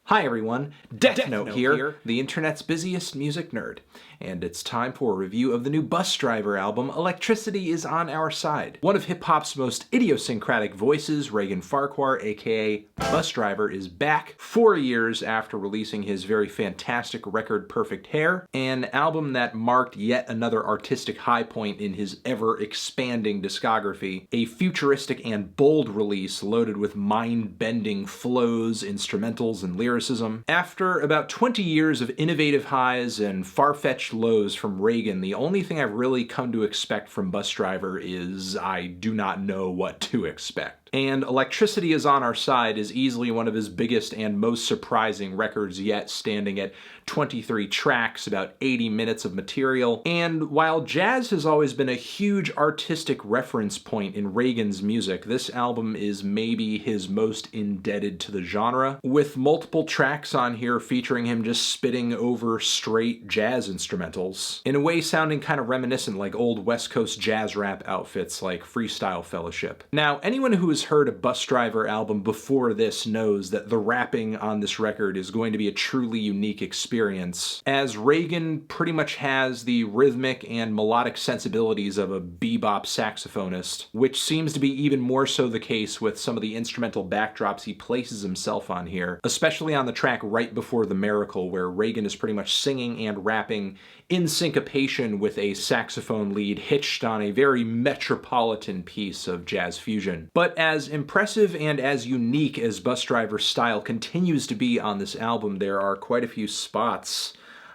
Hi everyone, Death Note here, the internet's busiest music nerd. And it's time for a review of the new Busdriver album, Electricity is on Our Side. One of hip-hop's most idiosyncratic voices, Reagan Farquhar, aka Busdriver, is back 4 years after releasing his very fantastic record Perfect Hair, an album that marked yet another artistic high point in his ever-expanding discography, a futuristic and bold release loaded with mind-bending flows, instrumentals, and lyricism. After about 20 years of innovative highs and far-fetched lows from Reagan, the only thing I've really come to expect from Busdriver is I do not know what to expect. And Electricity is on Our Side is easily one of his biggest and most surprising records yet, standing at 23 tracks, about 80 minutes of material. And while jazz has always been a huge artistic reference point in Reagan's music, this album is maybe his most indebted to the genre, with multiple tracks on here featuring him just spitting over straight jazz instrumentals, in a way sounding kind of reminiscent like old West Coast jazz rap outfits like Freestyle Fellowship. Now, anyone who has heard a Busdriver album before this knows that the rapping on this record is going to be a truly unique experience, as Reagan pretty much has the rhythmic and melodic sensibilities of a bebop saxophonist, which seems to be even more so the case with some of the instrumental backdrops he places himself on here, especially on the track right before The Miracle, where Reagan is pretty much singing and rapping in syncopation with a saxophone lead hitched on a very metropolitan piece of jazz fusion. But as impressive and as unique as Busdriver's style continues to be on this album, there are quite a few spots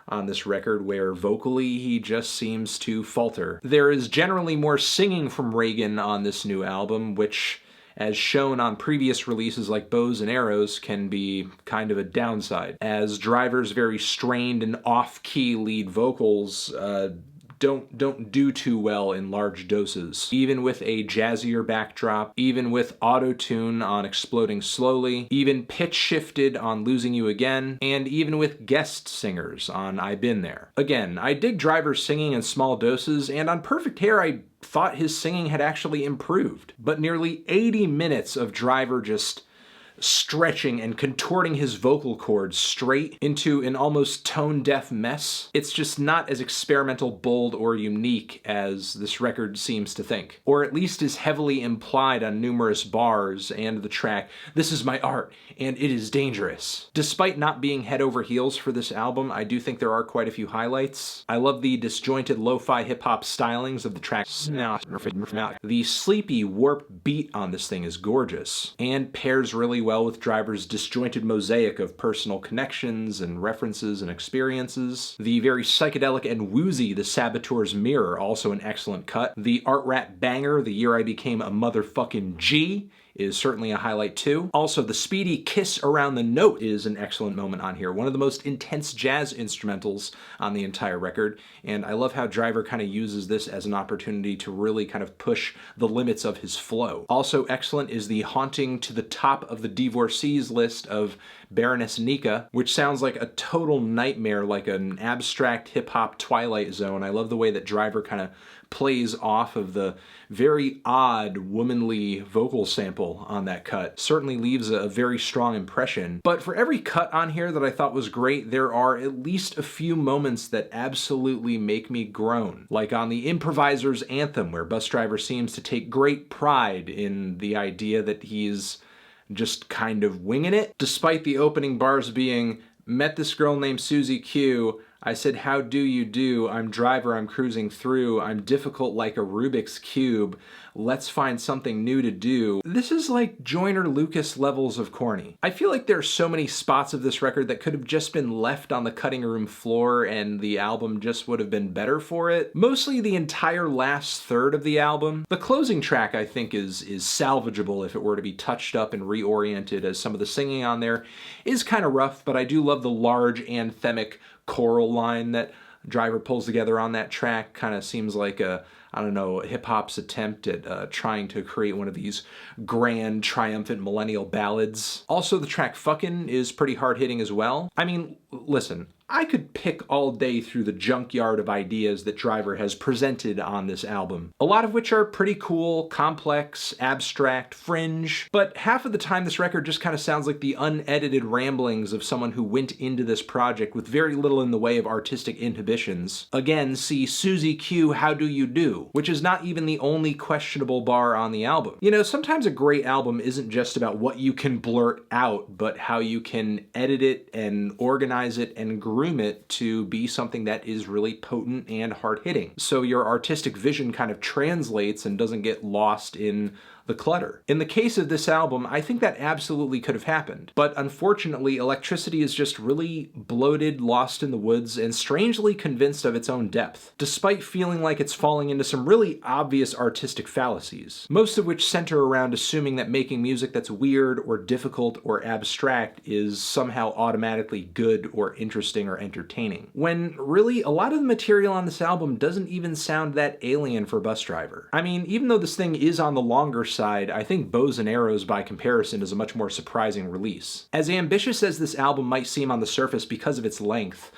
on this record where vocally he just seems to falter. There is generally more singing from Reagan on this new album, which, as shown on previous releases like Bows and Arrows, can be kind of a downside, as Driver's very strained and off-key lead vocals don't do too well in large doses. Even with a jazzier backdrop, even with auto-tune on Exploding Slowly, even pitch shifted on Losing You Again, and even with guest singers on I Been There. Again, I dig Driver's singing in small doses, and on Perfect Hair I thought his singing had actually improved. But nearly 80 minutes of Driver just stretching and contorting his vocal cords straight into an almost tone-deaf mess, it's just not as experimental, bold, or unique as this record seems to think. Or at least is heavily implied on numerous bars and the track, "This is my art, and it is dangerous." Despite not being head over heels for this album, I do think there are quite a few highlights. I love the disjointed lo-fi hip-hop stylings of the track. The sleepy, warp beat on this thing is gorgeous, and pairs really well with Driver's disjointed mosaic of personal connections and references and experiences. The very psychedelic and woozy The Saboteur's Mirror, also an excellent cut. The art rap banger, The Year I Became a Motherfucking G, is certainly a highlight too. Also, the speedy Kiss Around the Note is an excellent moment on here, one of the most intense jazz instrumentals on the entire record, and I love how Driver kind of uses this as an opportunity to really kind of push the limits of his flow. Also excellent is the haunting to the top of the divorcees list of Baroness NICA, which sounds like a total nightmare, like an abstract hip-hop Twilight Zone. I love the way that Driver kind of plays off of the very odd womanly vocal sample on that cut. Certainly leaves a very strong impression. But for every cut on here that I thought was great, there are at least a few moments that absolutely make me groan. Like on the Improviser's Anthem, where Busdriver seems to take great pride in the idea that he's just kind of winging it, despite the opening bars being, "Met this girl named Susie Q. I said, how do you do? I'm Driver, I'm cruising through. I'm difficult like a Rubik's Cube. Let's find something new to do." This is like Joyner Lucas levels of corny. I feel like there are so many spots of this record that could have just been left on the cutting room floor and the album just would have been better for it. Mostly the entire last third of the album. The closing track I think is salvageable if it were to be touched up and reoriented, as some of the singing on there is kind of rough, but I do love the large anthemic choral line that Driver pulls together on that track. Kind of seems like I don't know, hip-hop's attempt at trying to create one of these grand, triumphant millennial ballads. Also, the track FUKN is pretty hard-hitting as well. I mean, listen, I could pick all day through the junkyard of ideas that Driver has presented on this album, a lot of which are pretty cool, complex, abstract, fringe, but half of the time this record just kind of sounds like the unedited ramblings of someone who went into this project with very little in the way of artistic inhibitions. Again, see Susie Q, How Do You Do, which is not even the only questionable bar on the album. You know, sometimes a great album isn't just about what you can blurt out, but how you can edit it and organize it and groom it to be something that is really potent and hard-hitting. So your artistic vision kind of translates and doesn't get lost in the clutter. In the case of this album, I think that absolutely could have happened. But unfortunately, Electricity is just really bloated, lost in the woods, and strangely convinced of its own depth, despite feeling like it's falling into some really obvious artistic fallacies, most of which center around assuming that making music that's weird or difficult or abstract is somehow automatically good or interesting or entertaining. When really, a lot of the material on this album doesn't even sound that alien for Busdriver. I mean, even though this thing is on the longer side, I think Bows and Arrows by comparison is a much more surprising release. As ambitious as this album might seem on the surface because of its length,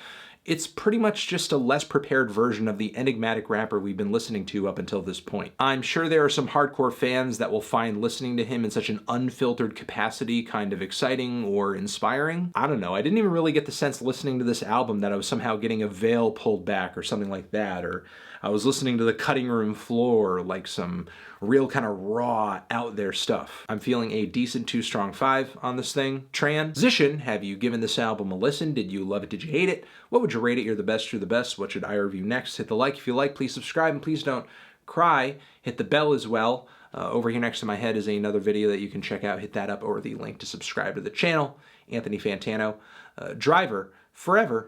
it's pretty much just a less prepared version of the enigmatic rapper we've been listening to up until this point. I'm sure there are some hardcore fans that will find listening to him in such an unfiltered capacity kind of exciting or inspiring. I don't know, I didn't even really get the sense listening to this album that I was somehow getting a veil pulled back or something like that, or I was listening to the cutting room floor like some real kind of raw, out there stuff. I'm feeling a decent 2 strong 5 on this thing. Transition, have you given this album a listen? Did you love it? Did you hate it? What would you rate it? You're the best, you're the best. What should I review next? Hit the like if you like, please subscribe, and please don't cry. Hit the bell as well. Over here next to my head is another video that you can check out. Hit that up, or the link to subscribe to the channel. Anthony Fantano. Driver, forever.